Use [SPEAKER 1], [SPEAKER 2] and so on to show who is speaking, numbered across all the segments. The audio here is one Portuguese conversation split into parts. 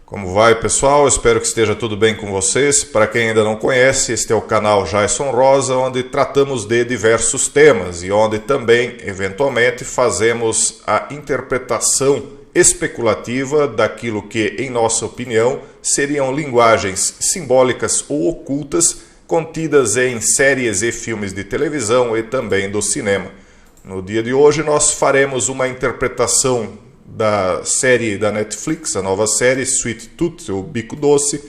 [SPEAKER 1] Como vai, pessoal? Espero que esteja tudo bem com vocês. Para quem ainda não conhece, este é o canal Jason Rosa, onde tratamos de diversos temas e onde também, eventualmente, fazemos a interpretação especulativa daquilo que, em nossa opinião, seriam linguagens simbólicas ou ocultas contidas em séries e filmes de televisão e também do cinema. No dia de hoje nós faremos uma interpretação da série da Netflix, a nova série Sweet Tooth, o Bico Doce,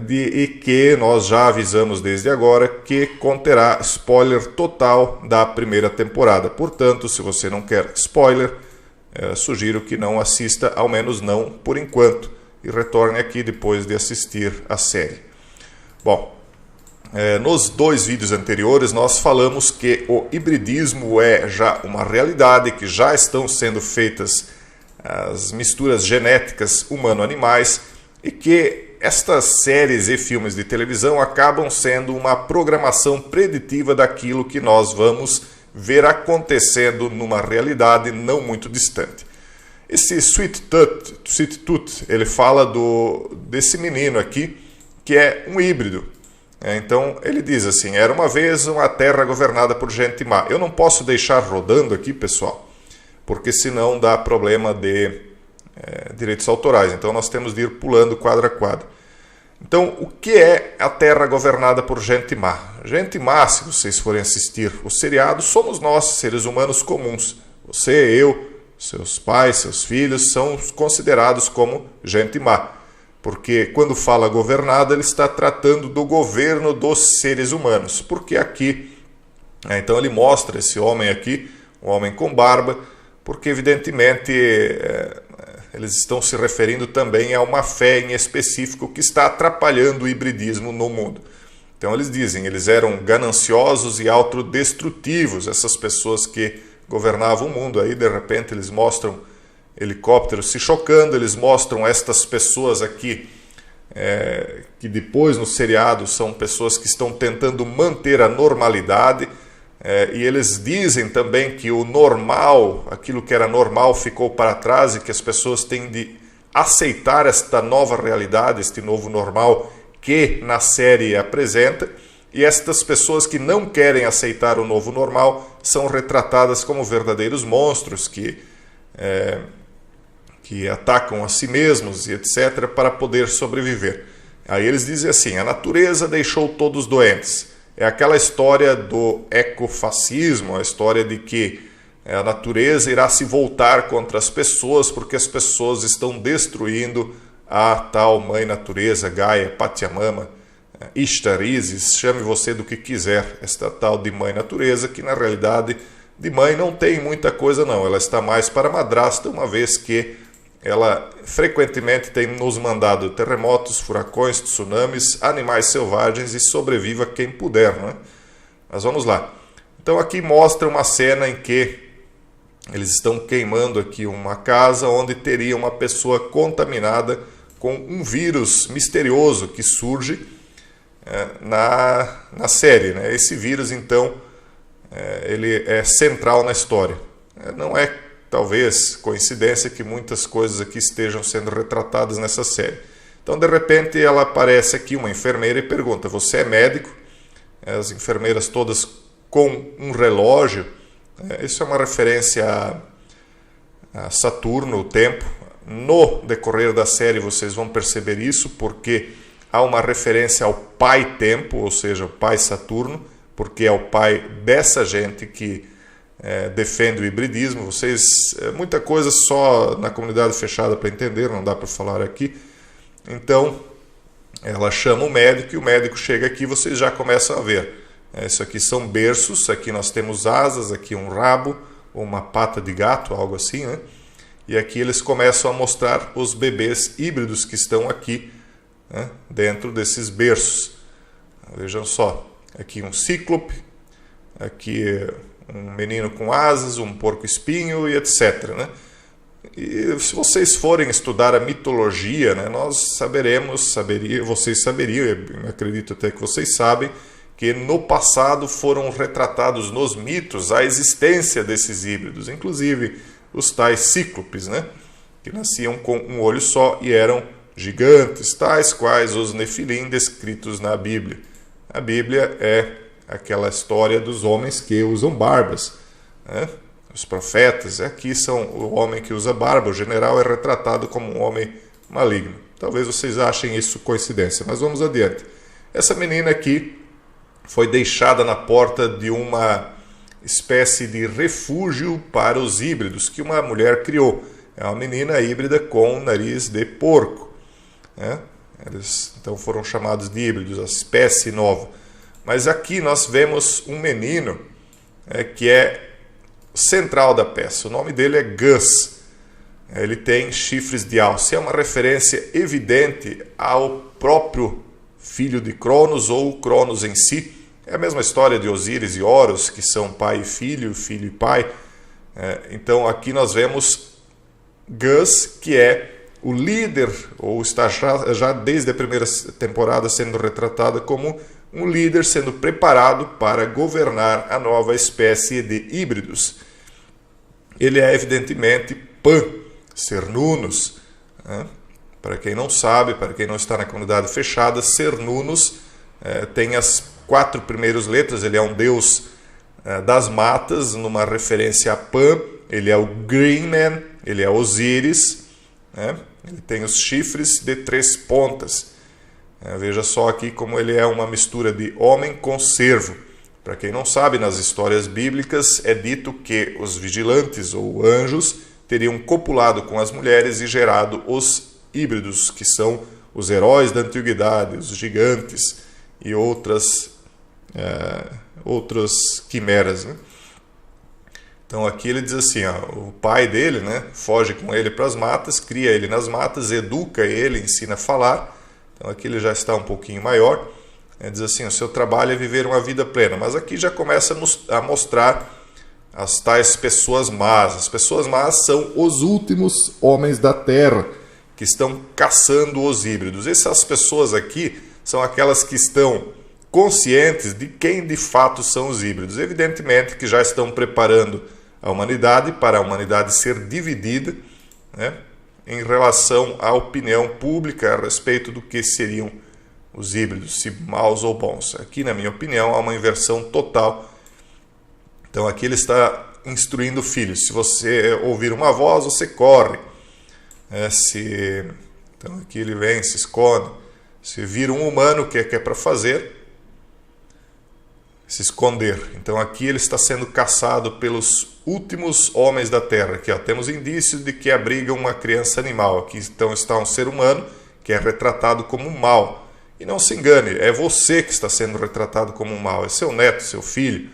[SPEAKER 1] e que nós já avisamos desde agora que conterá spoiler total da primeira temporada. Portanto, se você não quer spoiler, sugiro que não assista, ao menos não por enquanto, e retorne aqui depois de assistir a série. Bom, nos dois vídeos anteriores nós falamos que o hibridismo é já uma realidade, que já estão sendo feitas as misturas genéticas humano-animais e que estas séries e filmes de televisão acabam sendo uma programação preditiva daquilo que nós vamos ver acontecendo numa realidade não muito distante. Esse Sweet Tooth, ele fala desse menino aqui que é um híbrido. Então ele diz assim: era uma vez uma terra governada por gente má. Eu não posso deixar rodando aqui, pessoal, porque senão dá problema de direitos autorais. Então nós temos de ir pulando quadro a quadro. Então, o que é a Terra governada por gente má? Gente má, se vocês forem assistir o seriado, somos nós, seres humanos comuns. Você, eu, seus pais, seus filhos, são considerados como gente má. Porque quando fala governada, ele está tratando do governo dos seres humanos. Porque aqui, então ele mostra esse homem aqui, um homem com barba, porque evidentemente eles estão se referindo também a uma fé em específico que está atrapalhando o hibridismo no mundo. Então eles dizem, eles eram gananciosos e autodestrutivos, essas pessoas que governavam o mundo. Aí de repente eles mostram helicópteros se chocando, eles mostram estas pessoas aqui, que depois no seriado são pessoas que estão tentando manter a normalidade, e eles dizem também que o normal, aquilo que era normal ficou para trás e que as pessoas têm de aceitar esta nova realidade, este novo normal que na série apresenta, e estas pessoas que não querem aceitar o novo normal são retratadas como verdadeiros monstros que atacam a si mesmos e etc. para poder sobreviver. Aí eles dizem assim: a natureza deixou todos doentes. É aquela história do ecofascismo, a história de que a natureza irá se voltar contra as pessoas porque as pessoas estão destruindo a tal mãe natureza, Gaia, Pachamama, Ishtar, Isis, chame você do que quiser, esta tal de mãe natureza, que na realidade de mãe não tem muita coisa não, ela está mais para madrasta, uma vez que ela frequentemente tem nos mandado terremotos, furacões, tsunamis, animais selvagens e sobreviva quem puder, não é? Mas vamos lá. Então aqui mostra uma cena em que eles estão queimando aqui uma casa onde teria uma pessoa contaminada com um vírus misterioso que surge na série, né? Esse vírus, então, ele é central na história. Não é talvez coincidência que muitas coisas aqui estejam sendo retratadas nessa série. Então, de repente, ela aparece aqui, uma enfermeira, e pergunta: você é médico? As enfermeiras todas com um relógio. Isso é uma referência a Saturno, o tempo. No decorrer da série vocês vão perceber isso, porque há uma referência ao pai tempo, ou seja, o pai Saturno, porque é o pai dessa gente que defende o hibridismo. Muita coisa só na comunidade fechada para entender, não dá para falar aqui. Então ela chama o médico e o médico chega aqui, vocês já começam a ver. Isso aqui são berços, aqui nós temos asas, aqui um rabo, uma pata de gato, algo assim, né? E aqui eles começam a mostrar os bebês híbridos que estão aqui, né, dentro desses berços. Vejam só, aqui um cíclope, aqui um menino com asas, um porco-espinho e etc. Né? E se vocês forem estudar a mitologia, né, vocês saberiam, eu acredito até que vocês sabem, que no passado foram retratados nos mitos a existência desses híbridos, inclusive os tais cíclopes, né, que nasciam com um olho só e eram gigantes, tais quais os Nefilim descritos na Bíblia. A Bíblia é aquela história dos homens que usam barbas, né? Os profetas aqui são o homem que usa barba. O general é retratado como um homem maligno. Talvez vocês achem isso coincidência, mas vamos adiante. Essa menina aqui foi deixada na porta de uma espécie de refúgio para os híbridos que uma mulher criou. É uma menina híbrida com nariz de porco, né? Eles então foram chamados de híbridos, a espécie nova. Mas aqui nós vemos um menino que é central da peça. O nome dele é Gus. Ele tem chifres de alce. É uma referência evidente ao próprio filho de Cronos ou Cronos em si. É a mesma história de Osíris e Horus, que são pai e filho e pai. Então aqui nós vemos Gus, que é o líder, ou está já desde a primeira temporada sendo retratado como um líder sendo preparado para governar a nova espécie de híbridos. Ele é evidentemente Pan, Cernunnos. Para quem não sabe, para quem não está na comunidade fechada, Cernunnos tem as 4 primeiras letras. Ele é um deus das matas, numa referência a Pan. Ele é o Green Man, ele é Osíris, ele tem os chifres de 3 pontas. Veja só aqui como ele é uma mistura de homem com cervo. Para quem não sabe, nas histórias bíblicas é dito que os vigilantes ou anjos teriam copulado com as mulheres e gerado os híbridos, que são os heróis da antiguidade, os gigantes e outras quimeras, né? Então aqui ele diz assim, o pai dele, né, foge com ele para as matas, cria ele nas matas, educa ele, ensina a falar. Então aqui ele já está um pouquinho maior. Diz assim, o seu trabalho é viver uma vida plena. Mas aqui já começa a mostrar as tais pessoas más. As pessoas más são os últimos homens da Terra, que estão caçando os híbridos. Essas pessoas aqui são aquelas que estão conscientes de quem de fato são os híbridos. Evidentemente que já estão preparando a humanidade para a humanidade ser dividida, né, em relação à opinião pública a respeito do que seriam os híbridos, se maus ou bons. Aqui, na minha opinião, há uma inversão total. Então aqui ele está instruindo o filho. Se você ouvir uma voz, você corre. Então aqui ele vem, se esconde. Se vir um humano, o que é para fazer? Se esconder. Então aqui ele está sendo caçado pelos últimos homens da Terra. Aqui temos indícios de que abrigam uma criança animal. Aqui então está um ser humano que é retratado como um mau. E não se engane, é você que está sendo retratado como um mau. É seu neto, seu filho.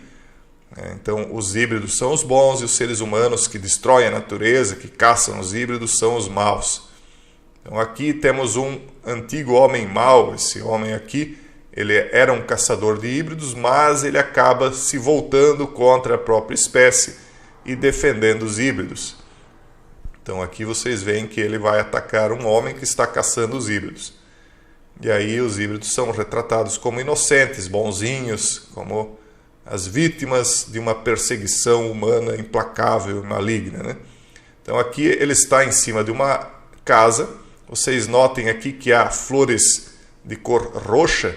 [SPEAKER 1] Então os híbridos são os bons e os seres humanos que destroem a natureza, que caçam os híbridos, são os maus. Então aqui temos um antigo homem mau. Esse homem aqui, ele era um caçador de híbridos, mas ele acaba se voltando contra a própria espécie e defendendo os híbridos. Então aqui vocês veem que ele vai atacar um homem que está caçando os híbridos. E aí os híbridos são retratados como inocentes, bonzinhos, como as vítimas de uma perseguição humana implacável e maligna, né? Então aqui ele está em cima de uma casa. Vocês notem aqui que há flores de cor roxa,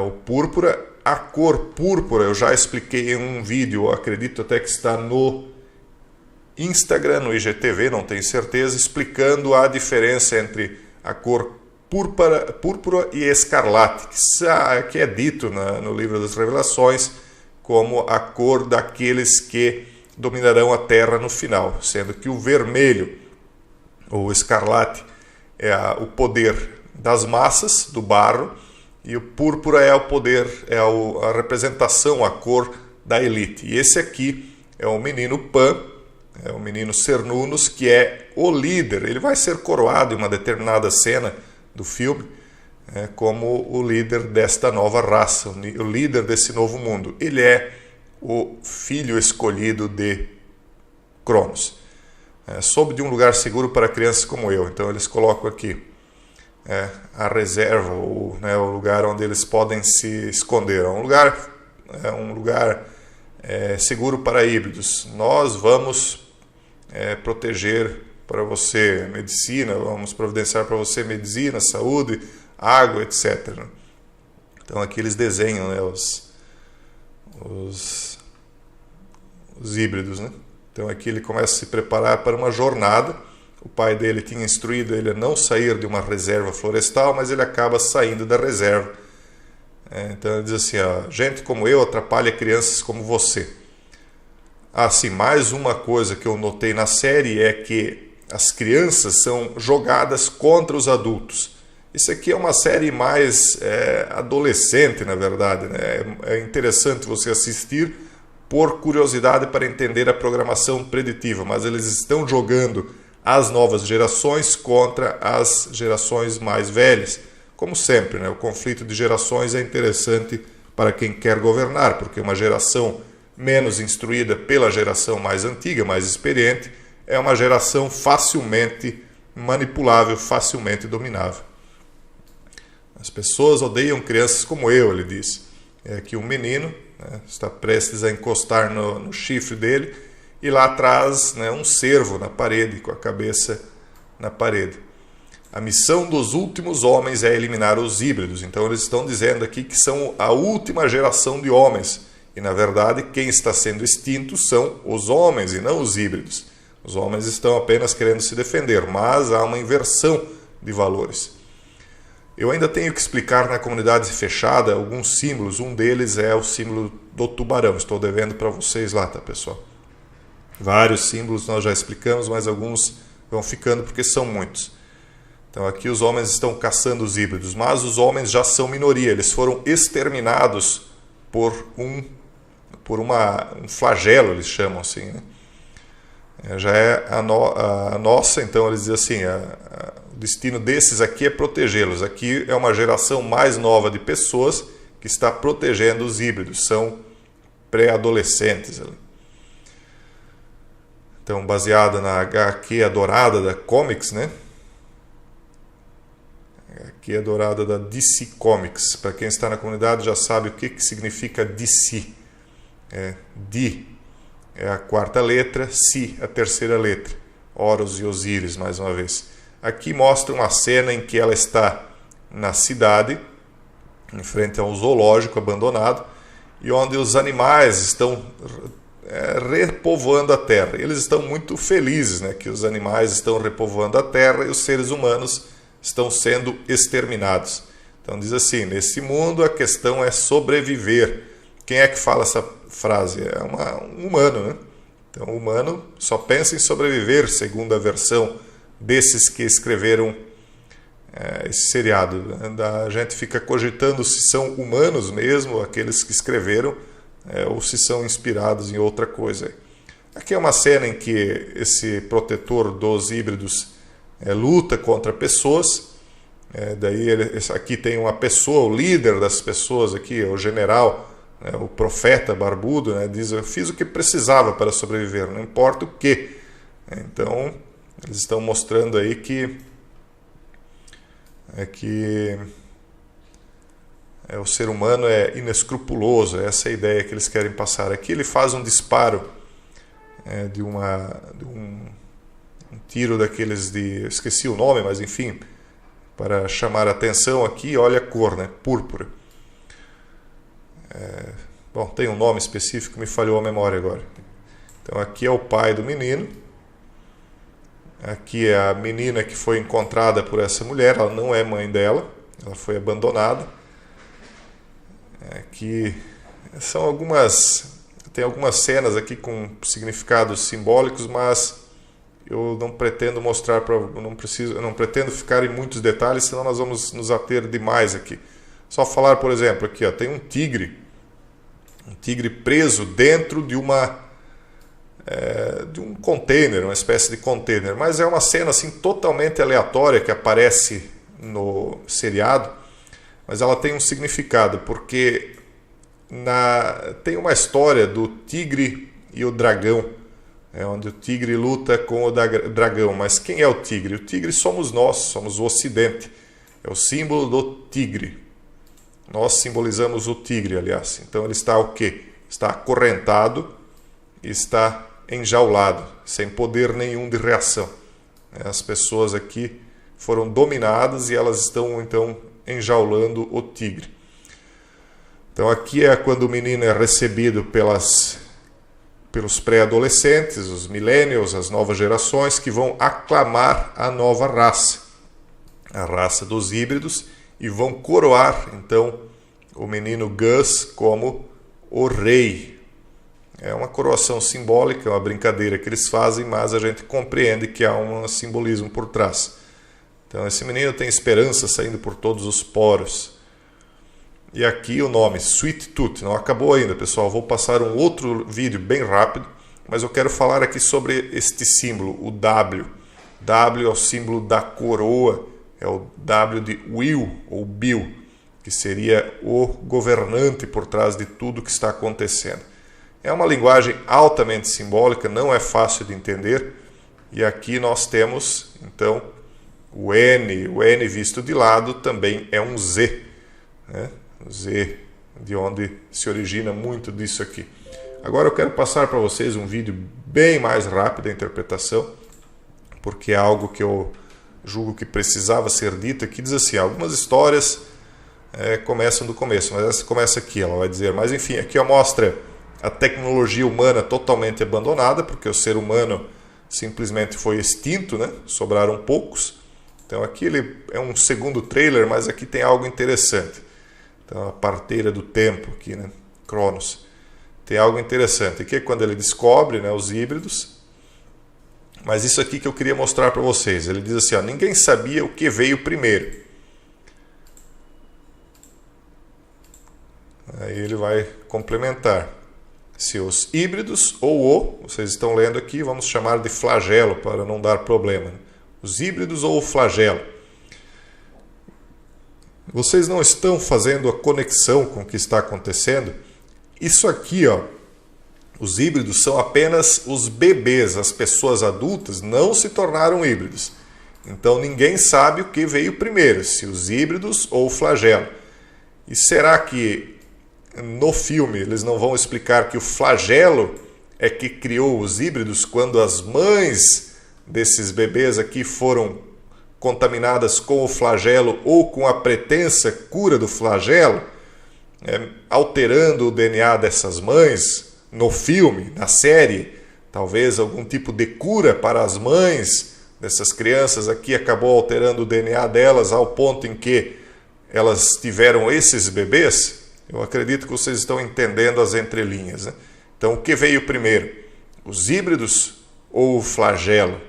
[SPEAKER 1] o púrpura. A cor púrpura eu já expliquei em um vídeo, acredito até que está no Instagram, no IGTV, não tenho certeza, explicando a diferença entre a cor púrpura e escarlate, que é dito no livro das Revelações como a cor daqueles que dominarão a terra no final, sendo que o vermelho ou escarlate é o poder das massas, do barro, e o púrpura é o poder, a representação, a cor da elite. E esse aqui é o menino Pan, é o menino Cernunnos, que é o líder. Ele vai ser coroado em uma determinada cena do filme como o líder desta nova raça, o líder desse novo mundo. Ele é o filho escolhido de Cronos. Sob de um lugar seguro para crianças como eu. Então eles colocam aqui a reserva, o lugar onde eles podem se esconder. É um lugar seguro para híbridos. Nós vamos proteger para você medicina, vamos providenciar para você medicina, saúde, água, etc. Então aqui eles desenham, né, os híbridos, né? Então aqui ele começa a se preparar para uma jornada. O pai dele tinha instruído ele a não sair de uma reserva florestal, mas ele acaba saindo da reserva. Então ele diz assim, ó, gente como eu atrapalha crianças como você. Sim, mais uma coisa que eu notei na série é que as crianças são jogadas contra os adultos. Isso aqui é uma série mais adolescente, na verdade, né? É interessante você assistir por curiosidade para entender a programação preditiva, mas eles estão jogando as novas gerações contra as gerações mais velhas. Como sempre, né? O conflito de gerações é interessante para quem quer governar, porque uma geração menos instruída pela geração mais antiga, mais experiente, é uma geração facilmente manipulável, facilmente dominável. As pessoas odeiam crianças como eu, ele diz. É aqui um menino, né, está prestes a encostar no chifre dele, e lá atrás, né, um cervo na parede, com a cabeça na parede. A missão dos últimos homens é eliminar os híbridos. Então eles estão dizendo aqui que são a última geração de homens. E na verdade quem está sendo extinto são os homens e não os híbridos. Os homens estão apenas querendo se defender, mas há uma inversão de valores. Eu ainda tenho que explicar na comunidade fechada alguns símbolos. Um deles é o símbolo do tubarão. Estou devendo para vocês lá, tá, pessoal? Vários símbolos nós já explicamos, mas alguns vão ficando porque são muitos. Então aqui os homens estão caçando os híbridos, mas os homens já são minoria. Eles foram exterminados por um flagelo, eles chamam assim, né? Já é a nossa, então eles dizem assim, o destino desses aqui é protegê-los. Aqui é uma geração mais nova de pessoas que está protegendo os híbridos, são pré-adolescentes. Então, baseada na HQ Adorada da Comics, né? HQ Adorada da DC Comics. Para quem está na comunidade já sabe o que significa DC. D é a quarta letra, Si a terceira letra. Horus e Osíris, mais uma vez. Aqui mostra uma cena em que ela está na cidade, em frente a um zoológico abandonado, e onde os animais estão repovoando a terra. Eles estão muito felizes, né, que os animais estão repovoando a terra e os seres humanos estão sendo exterminados. Então diz assim, nesse mundo a questão é sobreviver. Quem é que fala essa frase? É um humano, né? Então o humano só pensa em sobreviver, segundo a versão desses que escreveram esse seriado. A gente fica cogitando se são humanos mesmo, aqueles que escreveram, ou se são inspirados em outra coisa. Aqui é uma cena em que esse protetor dos híbridos luta contra pessoas. Daí aqui tem uma pessoa, o líder das pessoas aqui, o general, o profeta barbudo, né, diz, eu fiz o que precisava para sobreviver, não importa o que. Então eles estão mostrando aí que o ser humano é inescrupuloso. Essa é a ideia que eles querem passar. Aqui ele faz um disparo de um tiro daqueles de... esqueci o nome, mas enfim, para chamar a atenção aqui, olha a cor, né? Púrpura. Bom, tem um nome específico, me falhou a memória agora. Então aqui é o pai do menino. Aqui é a menina que foi encontrada por essa mulher, ela não é mãe dela, ela foi abandonada. Aqui tem algumas cenas aqui com significados simbólicos, mas eu não pretendo mostrar não pretendo ficar em muitos detalhes, senão nós vamos nos ater demais aqui. Só falar, por exemplo, aqui ó, tem um tigre preso dentro de um container, uma espécie de container, mas é uma cena assim totalmente aleatória que aparece no seriado, mas ela tem um significado, porque tem uma história do tigre e o dragão, onde o tigre luta com o dragão. Mas quem é o tigre? O tigre somos nós, somos o Ocidente, é o símbolo do tigre. Nós simbolizamos o tigre, aliás. Então ele está o quê? Está acorrentado e está enjaulado, sem poder nenhum de reação. As pessoas aqui foram dominadas e elas estão então enjaulando o tigre. Então aqui é quando o menino é recebido pelos pré-adolescentes, os millennials, as novas gerações, que vão aclamar a nova raça, a raça dos híbridos, e vão coroar então o menino Gus como o rei. É uma coroação simbólica, é uma brincadeira que eles fazem, mas a gente compreende que há um simbolismo por trás. Então esse menino tem esperança saindo por todos os poros. E aqui o nome, Sweet Tooth, não acabou ainda, pessoal. Vou passar um outro vídeo bem rápido, mas eu quero falar aqui sobre este símbolo, o W. W é o símbolo da coroa, é o W de Will ou Bill, que seria o governante por trás de tudo que está acontecendo. É uma linguagem altamente simbólica, não é fácil de entender. E aqui nós temos, então, o N visto de lado também é um Z, né? Z, de onde se origina muito disso aqui. Agora eu quero passar para vocês um vídeo bem mais rápido da interpretação, porque é algo que eu julgo que precisava ser dito aqui. Diz assim, algumas histórias começam do começo, mas essa começa aqui, ela vai dizer, mas enfim, aqui mostra a tecnologia humana totalmente abandonada, porque o ser humano simplesmente foi extinto, né? Sobraram poucos. Então aqui ele é um segundo trailer, mas aqui tem algo interessante. Então a parteira do tempo aqui, né? Cronos. Tem algo interessante. Aqui é quando ele descobre, né, os híbridos. Mas isso aqui que eu queria mostrar para vocês. Ele diz assim, ó, ninguém sabia o que veio primeiro. Aí ele vai complementar. Se os híbridos ou vocês estão lendo aqui, vamos chamar de flagelo para não dar problema. Os híbridos ou o flagelo. Vocês não estão fazendo a conexão com o que está acontecendo? Isso aqui, ó, os híbridos são apenas os bebês, as pessoas adultas não se tornaram híbridos. Então ninguém sabe o que veio primeiro, se os híbridos ou o flagelo. E será que no filme eles não vão explicar que o flagelo é que criou os híbridos quando as mães desses bebês aqui foram contaminadas com o flagelo ou com a pretensa cura do flagelo, alterando o DNA dessas mães no filme, na série, talvez algum tipo de cura para as mães dessas crianças aqui acabou alterando o DNA delas ao ponto em que elas tiveram esses bebês. Eu acredito que vocês estão entendendo as entrelinhas, né? Então, o que veio primeiro? Os híbridos ou o flagelo?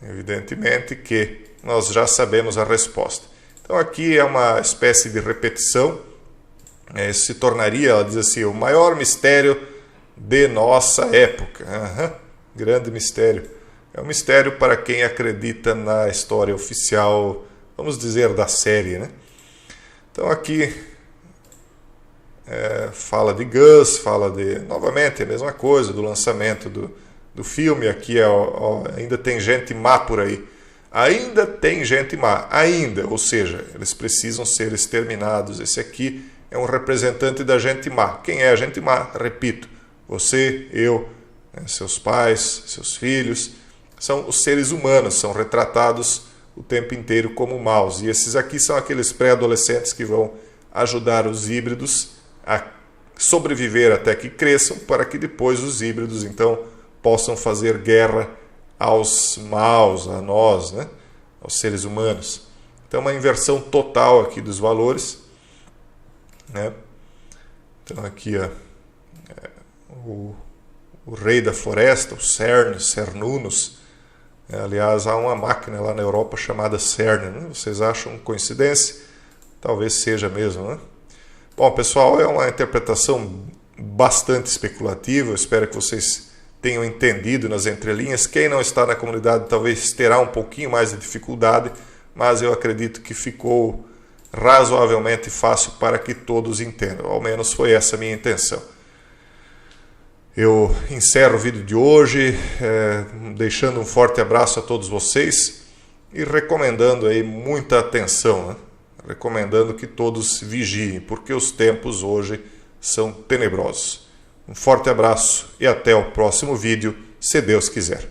[SPEAKER 1] Evidentemente que nós já sabemos a resposta. Então, aqui é uma espécie de repetição. Se tornaria, ela diz assim, o maior mistério de nossa época. Grande mistério. É um mistério para quem acredita na história oficial, vamos dizer, da série, né? Então, aqui fala de Gus, fala de, novamente, a mesma coisa, do lançamento do filme. Aqui ainda tem gente má por aí. Ainda tem gente má, ainda, ou seja, eles precisam ser exterminados. Esse aqui é um representante da gente má. Quem é a gente má? Repito, você, eu, seus pais, seus filhos, são os seres humanos, são retratados o tempo inteiro como maus. E esses aqui são aqueles pré-adolescentes que vão ajudar os híbridos a sobreviver até que cresçam, para que depois os híbridos então possam fazer guerra aos maus, a nós, né? Aos seres humanos. Então uma inversão total aqui dos valores, né? Então aqui o rei da floresta, o Cernunnos. Aliás, há uma máquina lá na Europa chamada CERN, né? Vocês acham coincidência? Talvez seja mesmo, né? Bom, pessoal, é uma interpretação bastante especulativa. Eu espero que vocês tenham entendido nas entrelinhas. Quem não está na comunidade talvez terá um pouquinho mais de dificuldade, mas eu acredito que ficou razoavelmente fácil para que todos entendam. Ao menos foi essa a minha intenção. Eu encerro o vídeo de hoje, deixando um forte abraço a todos vocês e recomendando aí muita atenção, né? Recomendando que todos vigiem, porque os tempos hoje são tenebrosos. Um forte abraço e até o próximo vídeo, se Deus quiser.